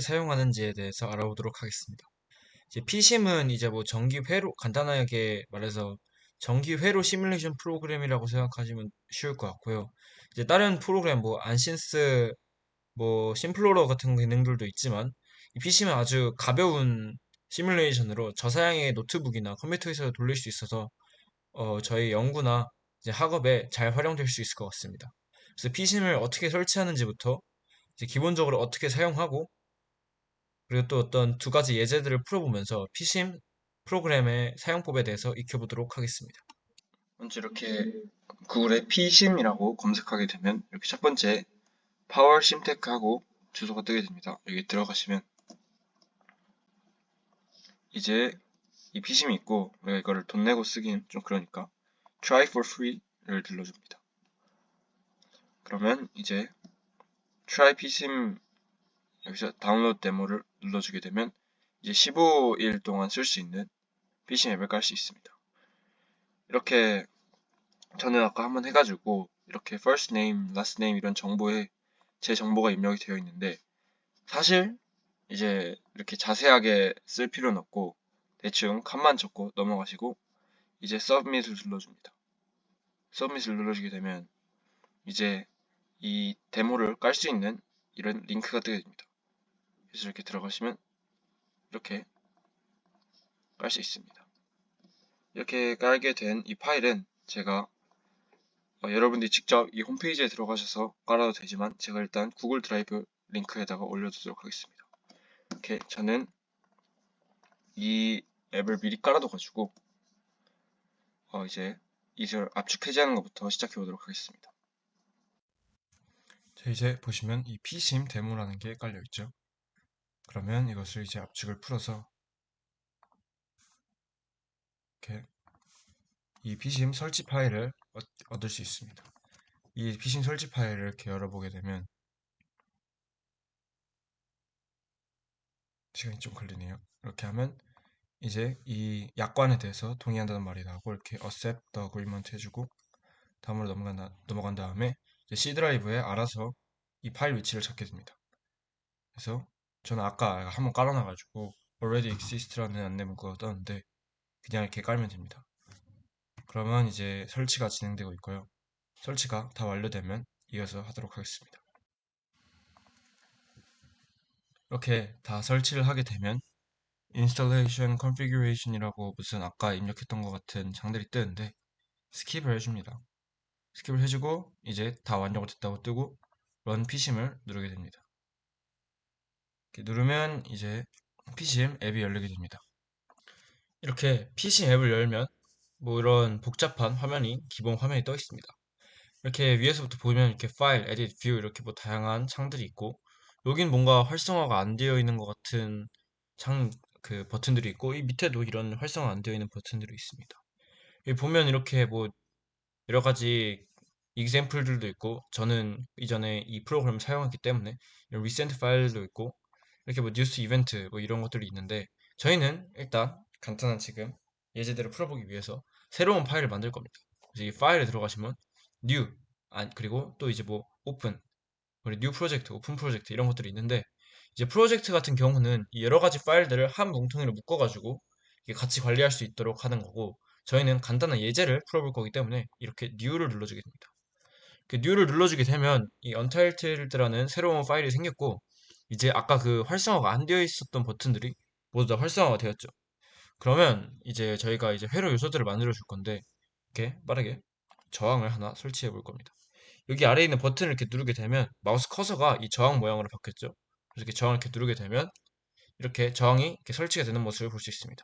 사용하는지에 대해서 알아보도록 하겠습니다. 이제 피심은 이제 뭐 전기회로 간단하게 말해서 전기회로 시뮬레이션 프로그램이라고 생각하시면 쉬울 것 같고요. 이제 다른 프로그램 뭐 안신스 뭐 심플로러 같은 기능들도 있지만 이 PC는 아주 가벼운 시뮬레이션으로 저사양의 노트북이나 컴퓨터에서 돌릴 수 있어서 저희 연구나 이제 학업에 잘 활용될 수 있을 것 같습니다. 그래서 PC를 어떻게 설치하는지부터 이제 기본적으로 어떻게 사용하고 그리고 또 어떤 두 가지 예제들을 풀어보면서 피심 프로그램의 사용법에 대해서 익혀보도록 하겠습니다. 먼저 이렇게 구글에 psim이라고 검색하게 되면 이렇게 첫 번째 파워 심테크하고 주소가 뜨게 됩니다. 여기 들어가시면 이제 이 psim이 있고 우리가 이거를 돈 내고 쓰기는 좀 그러니까 try for free를 눌러줍니다. 그러면 이제 try psim 여기서 다운로드 데모를 눌러주게 되면 이제 15일 동안 쓸 수 있는 psim 앱을 깔 수 있습니다. 이렇게 저는 아까 한번 해가지고 이렇게 first name, last name 이런 정보에 제 정보가 입력이 되어 있는데 사실 이제 이렇게 자세하게 쓸 필요는 없고 대충 칸만 적고 넘어가시고 이제 submit을 눌러줍니다. submit을 눌러주게 되면 이제 이 데모를 깔 수 있는 이런 링크가 뜨게 됩니다. 그래서 이렇게 들어가시면 이렇게 깔 수 있습니다. 이렇게 깔게 된 이 파일은 제가 여러분들이 직접 이 홈페이지에 들어가셔서 깔아도 되지만 제가 일단 구글 드라이브 링크에다가 올려두도록 하겠습니다. 이렇게 저는 이 앱을 미리 깔아둬가지고 이제 이걸 압축 해제하는 것부터 시작해 보도록 하겠습니다. 자, 이제 보시면 이 피심 데모라는 게 깔려 있죠. 그러면 이것을 이제 압축을 풀어서 이렇게 이 피심 설치 파일을 얻을 수 있습니다. 이 피심 설치 파일을 이렇게 열어보게 되면 시간이 좀 걸리네요. 이렇게 하면 이제 이 약관에 대해서 동의한다는 말이 나오고 이렇게 accept the agreement 해주고 다음으로 넘어간 다음에 이제 C 드라이브에 알아서 이 파일 위치를 찾게 됩니다. 그래서 저는 아까 한번 깔아놔가지고 already exist라는 안내문구가 떴는데 그냥 이렇게 깔면 됩니다. 그러면 이제 설치가 진행되고 있고요. 설치가 다 완료되면 이어서 하도록 하겠습니다. 이렇게 다 설치를 하게 되면 installation configuration이라고 무슨 아까 입력했던 것 같은 장들이 뜨는데 스킵을 해줍니다. 스킵을 해주고 이제 다 완료가 됐다고 뜨고 run psim을 누르게 됩니다. 이렇게 누르면 이제 psim 앱이 열리게 됩니다. 이렇게 psim 앱을 열면 뭐 이런 복잡한 화면이 기본 화면이 떠 있습니다. 이렇게 위에서부터 보면 이렇게 파일, 에딧, 뷰 이렇게 뭐 다양한 창들이 있고 여긴 뭔가 활성화가 안 되어 있는 것 같은 그 버튼들이 있고 이 밑에도 이런 활성화 안 되어 있는 버튼들이 있습니다. 여기 보면 이렇게 뭐 여러 가지 example들도 있고 저는 이전에 이 프로그램을 사용했기 때문에 이런 recent 파일도 있고 이렇게 뭐 뉴스 이벤트 뭐 이런 것들이 있는데 저희는 일단 간단한 지금 예제대로 풀어보기 위해서 새로운 파일을 만들 겁니다. 그래서 이 파일에 들어가시면 new 그리고 또 이제 뭐 open 그리고 new 프로젝트, 오픈 프로젝트 이런 것들이 있는데 이제 프로젝트 같은 경우는 이 여러 가지 파일들을 한 뭉텅이로 묶어가지고 이게 같이 관리할 수 있도록 하는 거고 저희는 간단한 예제를 풀어볼 거기 때문에 이렇게 new를 눌러주게 됩니다. 그 new를 눌러주게 되면 이 untitled라는 새로운 파일이 생겼고 이제 아까 그 활성화가 안 되어 있었던 버튼들이 모두 다 활성화가 되었죠. 그러면 이제 저희가 이제 회로 요소들을 만들어 줄 건데 이렇게 빠르게 저항을 하나 설치해 볼 겁니다. 여기 아래에 있는 버튼을 이렇게 누르게 되면 마우스 커서가 이 저항 모양으로 바뀌었죠. 그래서 이렇게 저항을 이렇게 누르게 되면 이렇게 저항이 이렇게 설치가 되는 모습을 볼 수 있습니다.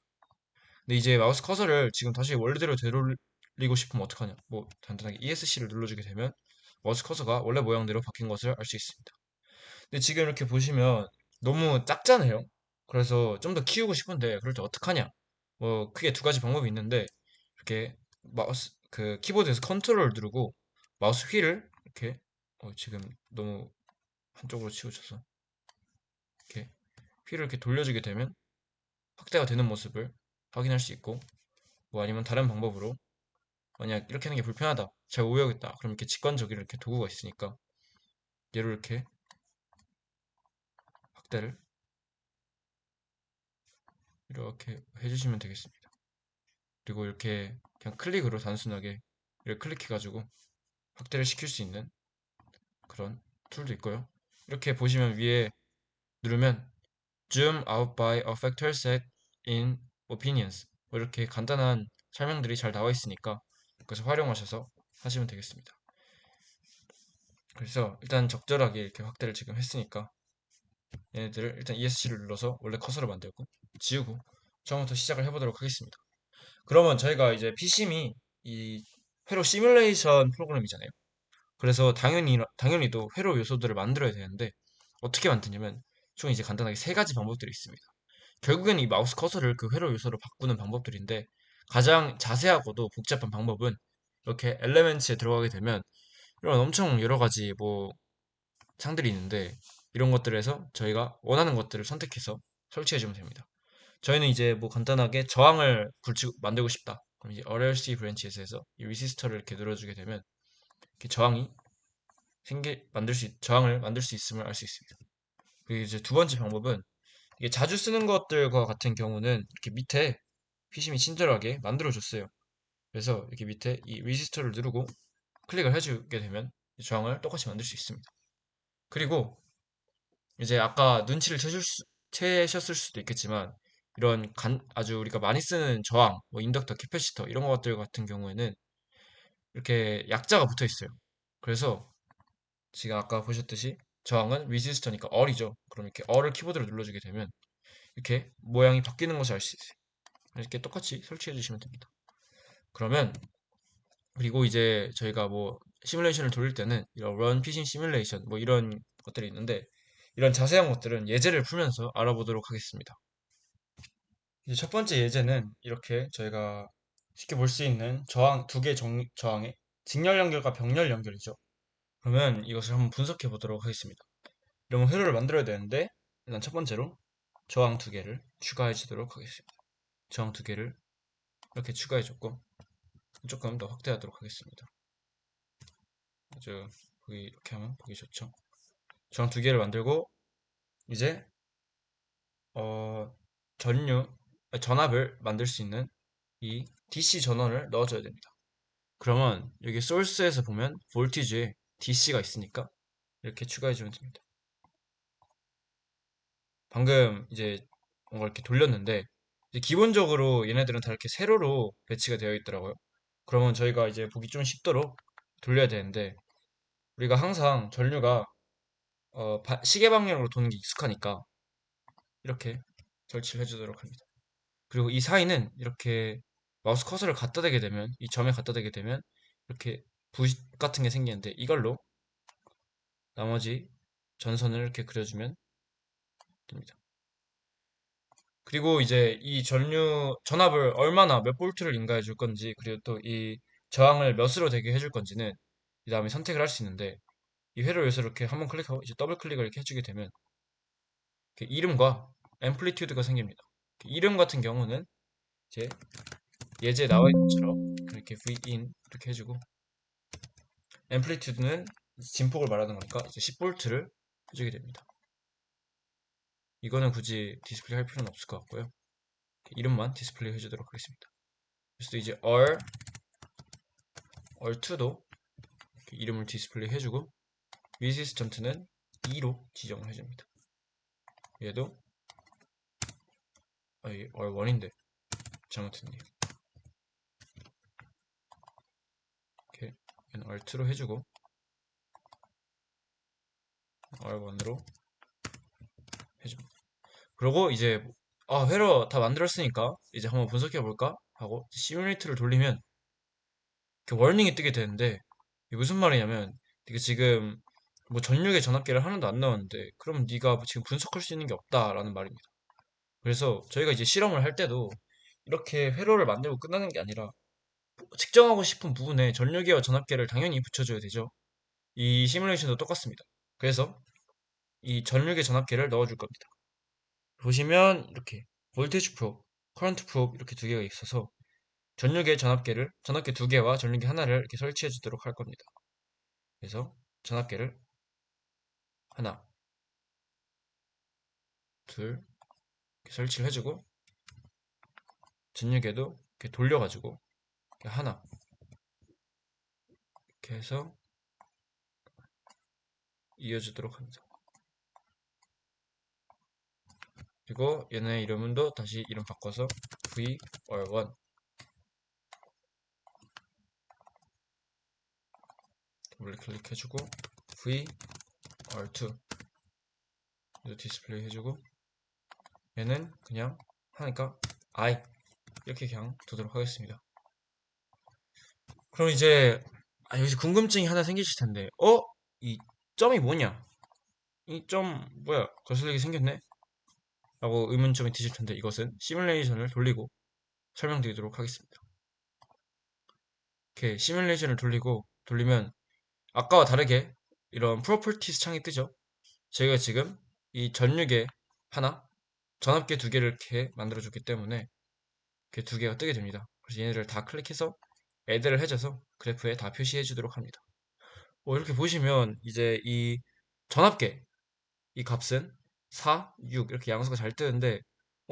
근데 이제 마우스 커서를 지금 다시 원래대로 되돌리고 싶으면 어떡하냐? 뭐 간단하게 ESC를 눌러주게 되면 마우스 커서가 원래 모양대로 바뀐 것을 알 수 있습니다. 근데 지금 이렇게 보시면 너무 작잖아요. 그래서 좀 더 키우고 싶은데 그럴 때 어떡하냐? 뭐 크게 두 가지 방법이 있는데 이렇게 마우스 그 키보드에서 컨트롤을 누르고 마우스 휠을 이렇게 지금 너무 한쪽으로 치우쳐서 이렇게 휠을 이렇게 돌려주게 되면 확대가 되는 모습을 확인할 수 있고 뭐 아니면 다른 방법으로 만약 이렇게 하는 게 불편하다 잘 못 외우겠다 그럼 이렇게 직관적으로 이렇게 도구가 있으니까 얘를 이렇게 확대를 이렇게 해주시면 되겠습니다. 그리고 이렇게 그냥 클릭으로 단순하게 이렇게 클릭해가지고 확대를 시킬 수 있는 그런 툴도 있고요. 이렇게 보시면 위에 누르면 Zoom out by a factor set in opinions 뭐 이렇게 간단한 설명들이 잘 나와 있으니까 그래서 활용하셔서 하시면 되겠습니다. 그래서 일단 적절하게 이렇게 확대를 지금 했으니까 얘네들을 일단 ESC를 눌러서 원래 커서를 만들고 지우고 처음부터 시작을 해보도록 하겠습니다. 그러면 저희가 이제 피심이 이 회로 시뮬레이션 프로그램이잖아요. 그래서 당연히도 회로 요소들을 만들어야 되는데 어떻게 만드냐면 총 이제 간단하게 세 가지 방법들이 있습니다. 결국엔 이 마우스 커서를 그 회로 요소로 바꾸는 방법들인데 가장 자세하고도 복잡한 방법은 이렇게 엘레멘츠에 들어가게 되면 이런 엄청 여러 가지 뭐 창들이 있는데 이런 것들에서 저희가 원하는 것들을 선택해서 설치해 주면 됩니다. 저희는 이제 뭐 간단하게 저항을 만들고 싶다. 그럼 이제 RLC 브랜치에서 이 리시스터를 이렇게 눌러주게 되면 이렇게 저항을 만들 수 있음을 알 수 있습니다. 그리고 이제 두 번째 방법은 이게 자주 쓰는 것들과 같은 경우는 이렇게 밑에 피심이 친절하게 만들어줬어요. 그래서 이렇게 밑에 이 리지스터를 누르고 클릭을 해주게 되면 저항을 똑같이 만들 수 있습니다. 그리고 이제 아까 눈치를 채셨을 수도 있겠지만 이런 아주 우리가 많이 쓰는 저항, 뭐 인덕터, 캐패시터 이런 것들 같은 경우에는 이렇게 약자가 붙어 있어요. 그래서 지금 아까 보셨듯이 저항은 리지스터니까 얼이죠. 그럼 이렇게 얼을 키보드로 눌러주게 되면 이렇게 모양이 바뀌는 것을 알 수 있어요. 이렇게 똑같이 설치해 주시면 됩니다. 그러면 그리고 이제 저희가 뭐 시뮬레이션을 돌릴 때는 이런 run 피싱 시뮬레이션 뭐 이런 것들이 있는데 이런 자세한 것들은 예제를 풀면서 알아보도록 하겠습니다. 이제 첫 번째 예제는 이렇게 저희가 쉽게 볼 수 있는 저항 두 개 저항의 직렬 연결과 병렬 연결이죠. 그러면 이것을 한번 분석해 보도록 하겠습니다. 이런 회로를 만들어야 되는데 일단 첫 번째로 저항 두 개를 추가해 주도록 하겠습니다. 저항 두 개를 이렇게 추가해 줬고 조금 더 확대하도록 하겠습니다. 아주 보기 이렇게 하면 보기 좋죠. 저항 두 개를 만들고 이제 어 전압을 만들 수 있는 이 DC 전원을 넣어줘야 됩니다. 그러면 여기 소스에서 보면 볼티지에 DC가 있으니까 이렇게 추가해주면 됩니다. 방금 이제 뭔가 이렇게 돌렸는데 이제 기본적으로 얘네들은 다 이렇게 세로로 배치가 되어 있더라고요. 그러면 저희가 이제 보기 좀 쉽도록 돌려야 되는데 우리가 항상 전류가 시계 방향으로 도는 게 익숙하니까 이렇게 설치를 해주도록 합니다. 그리고 이 사이는 이렇게 마우스 커서를 갖다 대게 되면 이 점에 갖다 대게 되면 이렇게 붓 같은 게 생기는데 이걸로 나머지 전선을 이렇게 그려주면 됩니다. 그리고 이제 이 전압을 얼마나 몇 볼트를 인가해 줄 건지 그리고 또 이 저항을 몇으로 되게 해줄 건지는 이 다음에 선택을 할 수 있는데 이 회로 요소를 이렇게 한번 클릭하고 이제 더블 클릭을 이렇게 해주게 되면 이렇게 이름과 앰플리튜드가 생깁니다. 이름 같은 경우는 이제 예제에 나와 있는 것처럼 이렇게 Vin 이렇게 해주고 앰플리튜드는 진폭을 말하는 거니까 이제 10볼트를 해주게 됩니다. 이거는 굳이 디스플레이 할 필요는 없을 것 같고요. 이름만 디스플레이 해주도록 하겠습니다. 그래서 이제 R2도 이름을 디스플레이 해주고 resistant는 2로 지정을 해줍니다. 얘도 R1인데 잘못했네. 이렇게 얘는 R2로 해주고 R1으로 해줍니다. 그리고 이제 회로 다 만들었으니까 이제 한번 분석해 볼까 하고 시뮬레이터를 돌리면 이렇게 워닝이 뜨게 되는데 이게 무슨 말이냐면 이게 지금 뭐 전력의 전압계를 하나도 안 넣었는데 그럼 네가 지금 분석할 수 있는 게 없다라는 말입니다. 그래서 저희가 이제 실험을 할 때도 이렇게 회로를 만들고 끝나는 게 아니라 측정하고 싶은 부분에 전류계와 전압계를 당연히 붙여줘야 되죠. 이 시뮬레이션도 똑같습니다. 그래서 이 전류계 전압계를 넣어줄 겁니다. 보시면 이렇게 볼테이지 프로, 커런트 프로 이렇게 두 개가 있어서 전압계 두 개와 전류계 하나를 이렇게 설치해 주도록 할 겁니다. 그래서 전압계를 하나, 둘 이렇게 설치를 해주고 전유계도 이렇게 돌려가지고 이렇게 하나 이렇게 해서 이어주도록 합니다. 그리고 얘네 이름도 다시 이름 바꿔서 VR1 더블 클릭해주고 VR2 이도 디스플레이 해주고 얘는 그냥 하니까 I 이렇게 그냥 두도록 하겠습니다. 그럼 이제 여기서 궁금증이 하나 생기실 텐데 이 점이 뭐냐? 이 점 뭐야? 거슬리게 생겼네? 라고 의문점이 드실 텐데 이것은 시뮬레이션을 돌리고 설명드리도록 하겠습니다. 이렇게 시뮬레이션을 돌리면 아까와 다르게 이런 프로퍼티스 창이 뜨죠. 저희가 지금 이 전유계 하나, 전압계 두 개를 이렇게 만들어줬기 때문에 이렇게 두 개가 뜨게 됩니다. 그래서 얘네를 다 클릭해서 애드를 해줘서 그래프에 다 표시해 주도록 합니다. 이렇게 보시면 이제 이 전압계 이 값은 4, 6 이렇게 양수가 잘 뜨는데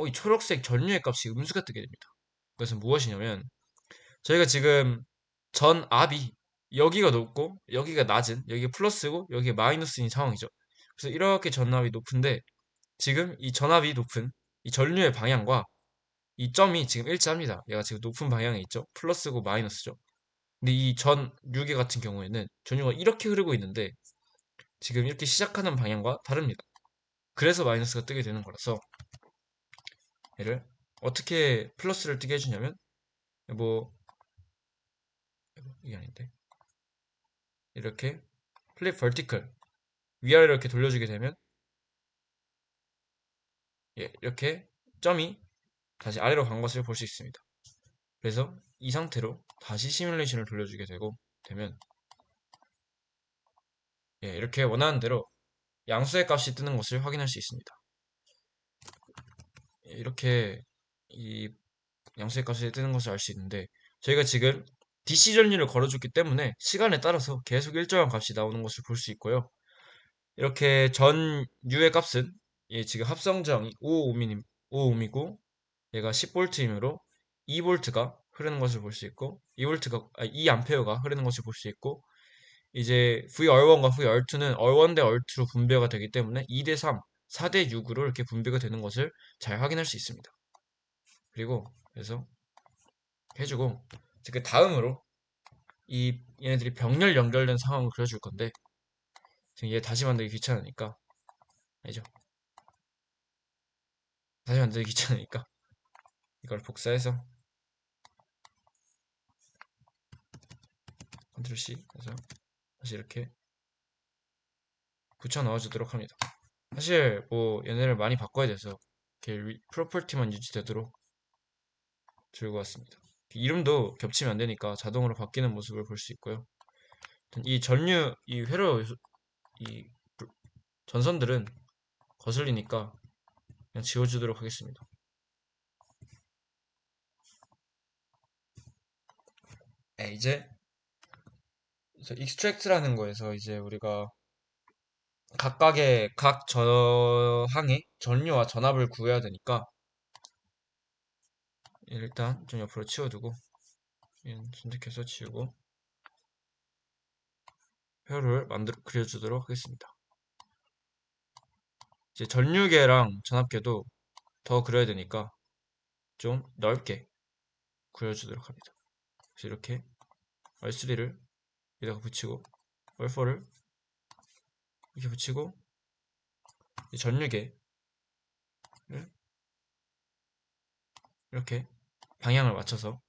이 초록색 전류의 값이 음수가 뜨게 됩니다. 그것은 무엇이냐면 저희가 지금 전압이 여기가 높고 여기가 낮은 여기가 플러스고 여기가 마이너스인 상황이죠. 그래서 이렇게 전압이 높은데 지금 이 전압이 높은 이 전류의 방향과 이 점이 지금 일치합니다. 얘가 지금 높은 방향에 있죠. 플러스고 마이너스죠. 근데 이 전 유계 같은 경우에는 전류가 이렇게 흐르고 있는데 지금 이렇게 시작하는 방향과 다릅니다. 그래서 마이너스가 뜨게 되는 거라서 얘를 어떻게 플러스를 뜨게 해주냐면 뭐 이게 아닌데 이렇게 플립 vertical 위아래로 이렇게 돌려주게 되면 이렇게 점이 다시 아래로 간 것을 볼 수 있습니다. 그래서 이 상태로 다시 시뮬레이션을 돌려주게 되면 이렇게 원하는 대로 양수의 값이 뜨는 것을 확인할 수 있습니다. 이렇게 이 양수의 값이 뜨는 것을 알 수 있는데 저희가 지금 DC 전류를 걸어줬기 때문에 시간에 따라서 계속 일정한 값이 나오는 것을 볼 수 있고요. 이렇게 전 U의 값은 지금 합성정이 5ohm이고 얘가 10V이므로 2V가 흐르는 것을 볼 수 있고 2A가 흐르는 것을 볼 수 있고 이제 VR1과 VR2는 R1 대 R2로 분배가 되기 때문에 2 대 3, 4 대 6으로 이렇게 분배가 되는 것을 잘 확인할 수 있습니다. 그리고 그래서 해주고 그 다음으로 얘네들이 병렬 연결된 상황을 그려줄 건데 지금 얘 다시 만들기 귀찮으니까 알죠? 다시 만들기 귀찮으니까 이걸 복사해서 컨트롤 C 해서 다시 이렇게 붙여 넣어주도록 합니다. 사실 뭐 얘네를 많이 바꿔야 돼서 이렇게 프로퍼티만 유지되도록 들고 왔습니다. 이름도 겹치면 안 되니까 자동으로 바뀌는 모습을 볼 수 있고요. 이 전류, 이 회로, 이 전선들은 거슬리니까 그냥 지워주도록 하겠습니다. 이제 extract라는 거에서 이제 우리가 각각의 각 저항의 전류와 전압을 구해야 되니까 일단 좀 옆으로 치워두고 선택해서 지우고 표를 그려주도록 하겠습니다. 이제 전류계랑 전압계도 더 그려야 되니까 좀 넓게 그려주도록 합니다. 그래서 이렇게 R3를 여기다가 붙이고 R4를 이렇게 붙이고 전류계를 이렇게 방향을 맞춰서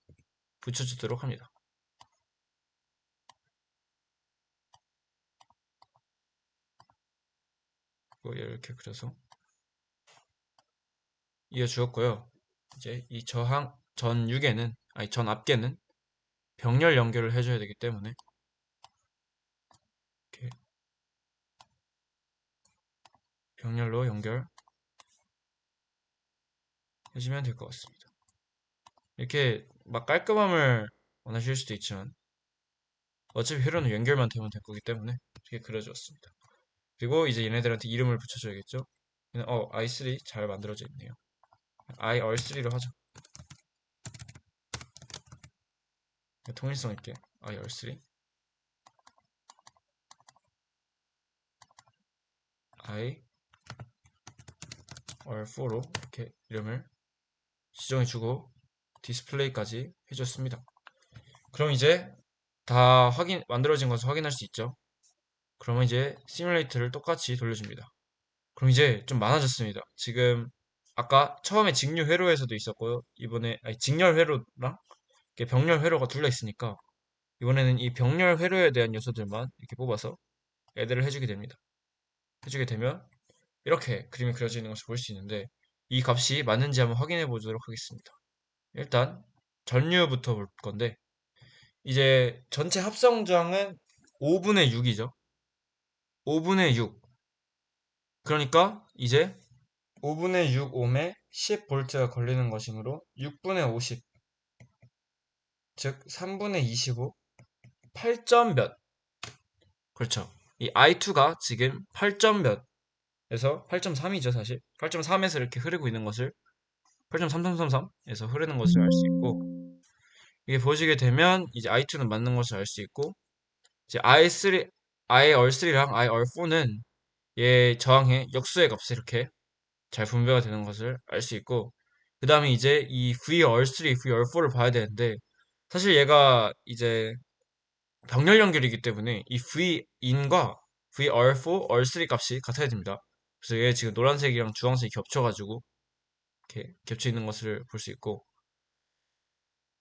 붙여주도록 합니다. 이렇게 그려서 이어주었고요. 이제 이 전유계는 아니 전압계는 병렬 연결을 해줘야 되기 때문에 이렇게 병렬로 연결해주면 될 것 같습니다. 이렇게 막 깔끔함을 원하실 수도 있지만 어차피 회로는 연결만 되면 될 거기 때문에 이렇게 그려주었습니다. 그리고 이제 얘네들한테 이름을 붙여줘야겠죠. i3 잘 만들어져 있네요. IR3로 하죠. 통일성 있게 IR3, IR4로 이렇게 이름을 지정해주고 디스플레이까지 해줬습니다. 그럼 이제 다 만들어진 것을 확인할 수 있죠. 그러면 이제 시뮬레이터를 똑같이 돌려줍니다. 그럼 이제 좀 많아졌습니다. 지금 아까 처음에 직류 회로에서도 있었고요. 이번에 아니, 직렬 회로랑 이렇게 병렬 회로가 둘러 있으니까 이번에는 이 병렬 회로에 대한 요소들만 이렇게 뽑아서 애들을 해주게 됩니다. 해주게 되면 이렇게 그림이 그려져 있는 것을 볼 수 있는데 이 값이 맞는지 한번 확인해 보도록 하겠습니다. 일단 전류부터 볼 건데 이제 전체 합성장은 5분의 6이죠. 5분의 6. 그러니까 이제 5분의 6 옴에 10V가 걸리는 것이므로 6분의 50, 즉 3분의 25, 8점 몇. 그렇죠. 이 I2가 지금 8점 몇에서 8.3이죠, 사실. 8.3에서 이렇게 흐르고 있는 것을 8.3333에서 흐르는 것을 알 수 있고 이게 보시게 되면 이제 I2는 맞는 것을 알 수 있고 이제 I3, IR3랑 IR4는 얘 저항의 역수의 값이 이렇게 잘 분배가 되는 것을 알 수 있고 그 다음에 이제 이 VR3, VR4를 봐야 되는데 사실 얘가 이제 병렬 연결이기 때문에 이 V인과 VR4, R3 값이 같아야 됩니다. 그래서 얘 지금 노란색이랑 주황색이 겹쳐가지고 이렇게 겹쳐 있는 것을 볼 수 있고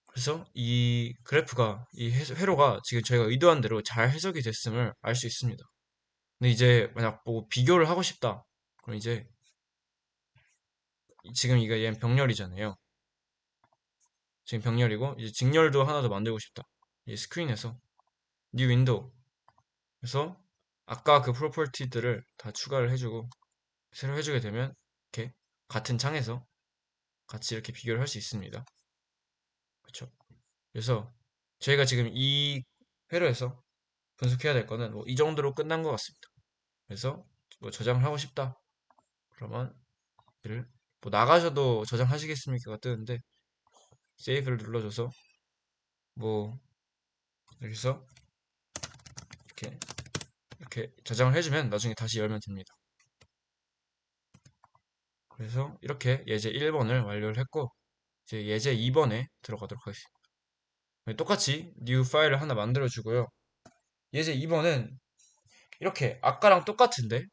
그래서 이 그래프가 이 회로가 지금 저희가 의도한 대로 잘 해석이 됐음을 알 수 있습니다. 근데 이제 만약 뭐 비교를 하고 싶다. 그럼 이제 지금 이거 얘는 병렬이잖아요. 지금 병렬이고 이제 직렬도 하나 더 만들고 싶다. 이 스크린에서 뉴 윈도우 그래서 아까 그 프로퍼티들을 다 추가를 해주고 새로 해주게 되면 이렇게 같은 창에서 같이 이렇게 비교를 할 수 있습니다. 그렇죠? 그래서 저희가 지금 이 회로에서 분석해야 될 거는 뭐 이 정도로 끝난 것 같습니다. 그래서 뭐 저장을 하고 싶다. 그러면 얘를 뭐 나가셔도 저장하시겠습니까? 뜨는데 세이브를 눌러줘서 뭐 여기서 이렇게 저장을 해주면 나중에 다시 열면 됩니다. 그래서 이렇게 예제 1번을 완료를 했고 이제 예제 2번에 들어가도록 하겠습니다. 똑같이 new 파일을 하나 만들어 주고요. 예제 2번은 이렇게 아까랑 똑같은데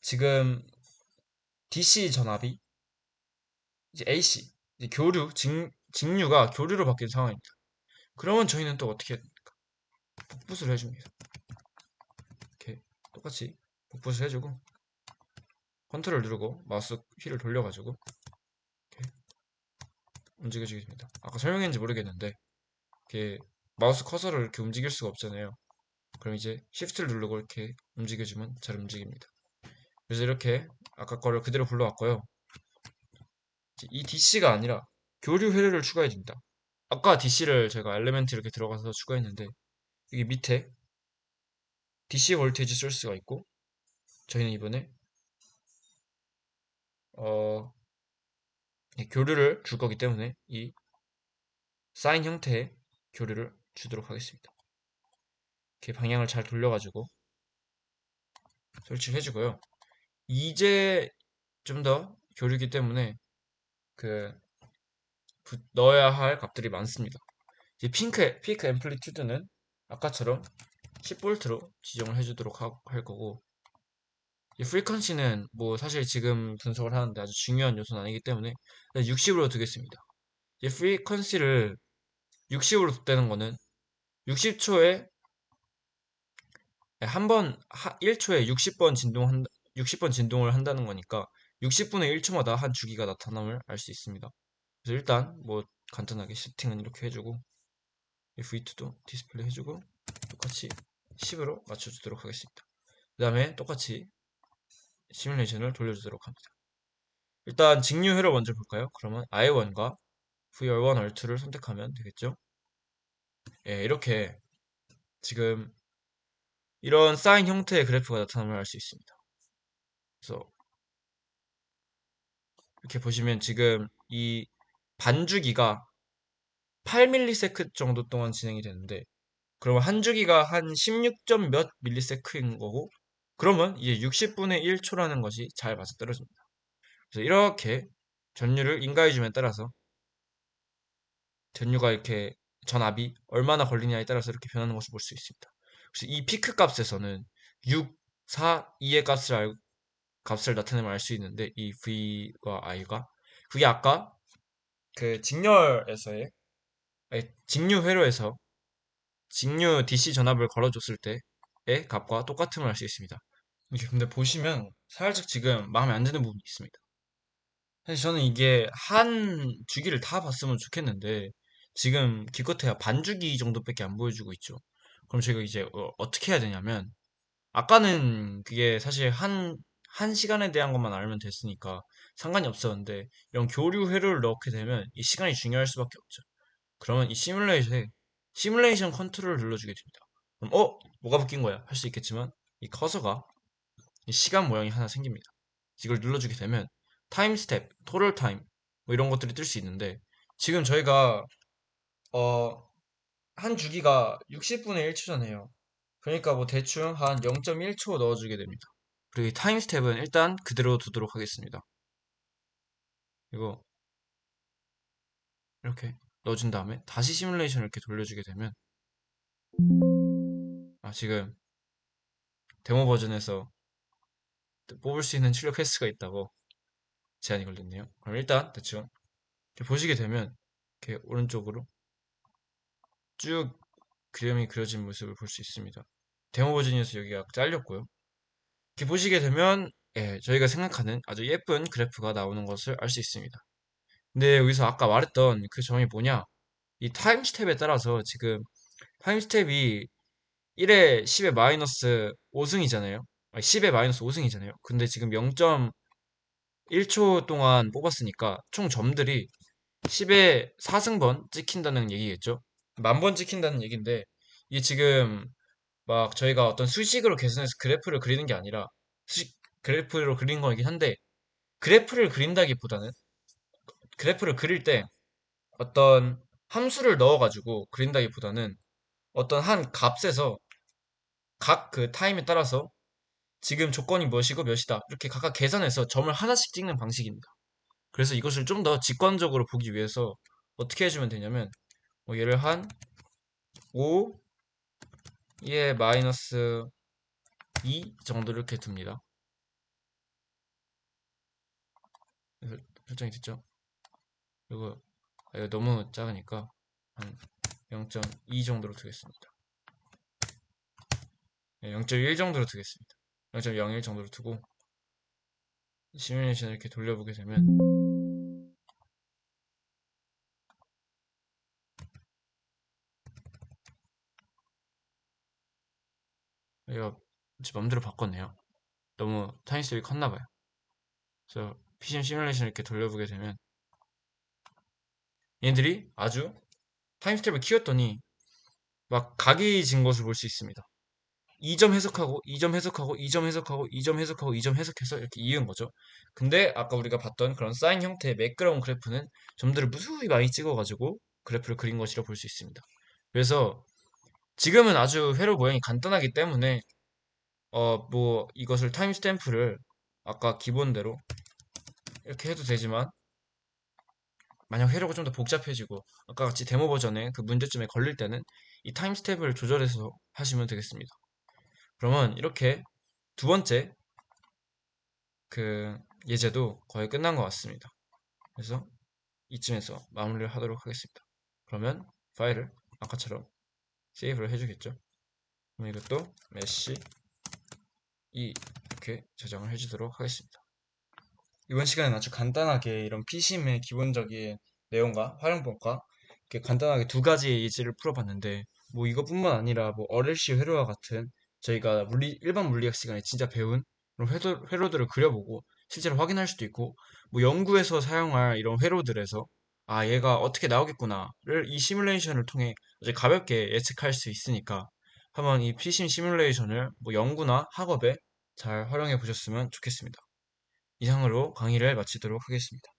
지금 DC 전압이 이제 AC 이제 직류가 교류로 바뀐 상황입니다. 그러면 저희는 또 어떻게 복붙을 해줍니다. 이렇게 똑같이 복붙을 해주고 컨트롤 누르고 마우스 휠을 돌려가지고 이렇게 움직여주게 됩니다. 아까 설명했는지 모르겠는데 이렇게 마우스 커서를 이렇게 움직일 수가 없잖아요. 그럼 이제 Shift를 누르고 이렇게 움직여주면 잘 움직입니다. 그래서 이렇게 아까 거를 그대로 불러왔고요. 이 DC가 아니라 교류 회로를 추가해야 됩니다. 아까 DC를 제가 엘리멘트 이렇게 들어가서 추가했는데 여기 밑에 DC 볼테이지 소스가 있고 저희는 이번에 교류를 줄 거기 때문에 이 사인 형태의 교류를 주도록 하겠습니다. 이렇게 방향을 잘 돌려가지고 설치를 해주고요. 이제 좀 더 교류기 때문에 그 넣어야 할 값들이 많습니다. 이제 피크 앰플리튜드는 아까처럼 10V로 지정을 해주도록 할 거고 이 프리퀀시는 뭐 사실 지금 분석을 하는데 아주 중요한 요소는 아니기 때문에 60으로 두겠습니다. 이 프리퀀시를 60으로 뒀다는 거는 60초에 한 번, 1초에 60번 진동을 한다는 거니까 60분의 1초마다 한 주기가 나타남을 알 수 있습니다. 그래서 일단 뭐 간단하게 세팅은 이렇게 해주고 V2도 디스플레이 해주고 똑같이 10으로 맞춰주도록 하겠습니다. 그 다음에 똑같이 시뮬레이션을 돌려주도록 합니다. 일단 직류회로 먼저 볼까요? 그러면 I1과 VR1, R2를 선택하면 되겠죠? 예, 이렇게 지금 이런 사인 형태의 그래프가 나타남을 알 수 있습니다. 그래서 이렇게 보시면 지금 이 반주기가 8ms 정도 동안 진행이 되는데, 그러면 한 주기가 한 16점 몇 밀리세크인 거고, 그러면 이제 60분의 1초라는 것이 잘 맞아떨어집니다. 그래서 이렇게 전류를 인가해줌에 따라서 전류가 이렇게 전압이 얼마나 걸리냐에 따라서 이렇게 변하는 것을 볼 수 있습니다. 그래서 이 피크 값에서는 6, 4, 2의 값을 나타내면 알 수 있는데, 이 V와 I가 그게 아까 그 직렬에서의 아니, 직류 회로에서 직류 DC 전압을 걸어줬을 때의 값과 똑같음을 알 수 있습니다. 이게 근데 보시면 살짝 지금 마음에 안 드는 부분이 있습니다. 사실 저는 이게 한 주기를 다 봤으면 좋겠는데, 지금 기껏해야 반 주기 정도밖에 안 보여주고 있죠. 그럼 제가 이제 떻게 해야 되냐면, 아까는 그게 사실 한 시간에 대한 것만 알면 됐으니까 상관이 없었는데, 이런 교류 회로를 넣게 되면 이 시간이 중요할 수밖에 없죠. 그러면 이 시뮬레이션 컨트롤을 눌러주게 됩니다. 그럼 뭐가 바뀐 거야? 할 수 있겠지만 이 커서가 이 시간 모양이 하나 생깁니다. 이걸 눌러주게 되면 타임 스텝, 토럴 타임 뭐 이런 것들이 뜰 수 있는데, 지금 저희가 어, 한 주기가 60분의 1초잖아요. 그러니까 뭐 대충 한 0.1초 넣어주게 됩니다. 그리고 이 타임 스텝은 일단 그대로 두도록 하겠습니다. 이거 이렇게 넣어준 다음에 다시 시뮬레이션을 이렇게 돌려주게 되면, 지금 데모 버전에서 뽑을 수 있는 출력 횟수가 있다고 제한이 걸렸네요. 그럼 일단 대충 이렇게 보시게 되면 이렇게 오른쪽으로 쭉 그림이 그려진 모습을 볼 수 있습니다. 데모 버전에서 여기가 잘렸고요. 이렇게 보시게 되면 저희가 생각하는 아주 예쁜 그래프가 나오는 것을 알 수 있습니다. 근데 여기서 아까 말했던 그 점이 뭐냐? 이 타임 스텝에 따라서 지금 타임 스텝이 1에 10의 마이너스 5승이잖아요. 10의 마이너스 5승이잖아요. 근데 지금 0.1초 동안 뽑았으니까 총 점들이 10의 4승번 찍힌다는 얘기겠죠? 만 번 찍힌다는 얘기인데, 이게 지금 막 저희가 어떤 수식으로 계산해서 그래프를 그리는 게 아니라, 수식 그래프로 그린 거이긴 한데, 그래프를 그린다기보다는 그래프를 그릴 때 어떤 함수를 넣어가지고 그린다기보다는 어떤 한 값에서 각 그 타임에 따라서 지금 조건이 무엇이고 몇이다 이렇게 각각 계산해서 점을 하나씩 찍는 방식입니다. 그래서 이것을 좀 더 직관적으로 보기 위해서 어떻게 해주면 되냐면, 뭐 얘를 한 5에 마이너스 2 정도 이렇게 둡니다. 그래서 설정이 됐죠? 그리고 이거 너무 작으니까 한 0.2 정도로 두겠습니다. 0.1 정도로 두겠습니다. 0.01 정도로 두고 시뮬레이션을 이렇게 돌려보게 되면, 얘가 제 맘대로 바꿨네요. 너무 타임스텝이 컸나 봐요. 그래서 피심 시뮬레이션을 이렇게 돌려보게 되면 얘들이 아주 타임스텝을 키웠더니 막 각이 진 것을 볼 수 있습니다. 2점 해석하고 2점 해석하고 2점 해석하고 2점 해석하고 2점 해석해서 이렇게 이은 거죠. 근데 아까 우리가 봤던 그런 사인 형태의 매끄러운 그래프는 점들을 무수히 많이 찍어가지고 그래프를 그린 것이라 볼 수 있습니다. 그래서 지금은 아주 회로 모양이 간단하기 때문에 뭐 이것을 타임 스탬프를 아까 기본대로 이렇게 해도 되지만, 만약 회로가 좀 더 복잡해지고 아까 같이 데모 버전의 그 문제점에 걸릴 때는 이 타임 스텝을 조절해서 하시면 되겠습니다. 그러면 이렇게 두 번째 그 예제도 거의 끝난 것 같습니다. 그래서 이쯤에서 마무리를 하도록 하겠습니다. 그러면 파일을 아까처럼 세이브를 해주겠죠. 그럼 이것도 메시 이렇게 저장을 해주도록 하겠습니다. 이번 시간에는 아주 간단하게 이런 피심의 기본적인 내용과 활용법과 이렇게 간단하게 두 가지의 예제를 풀어봤는데, 뭐 이것뿐만 아니라 뭐 RLC 회로와 같은 저희가 일반 물리학 시간에 진짜 배운 그런 회로들을 그려보고 실제로 확인할 수도 있고, 뭐 연구에서 사용할 이런 회로들에서 얘가 어떻게 나오겠구나를 이 시뮬레이션을 통해 아주 가볍게 예측할 수 있으니까, 한번 이 피심 시뮬레이션을 뭐 연구나 학업에 잘 활용해 보셨으면 좋겠습니다. 이상으로 강의를 마치도록 하겠습니다.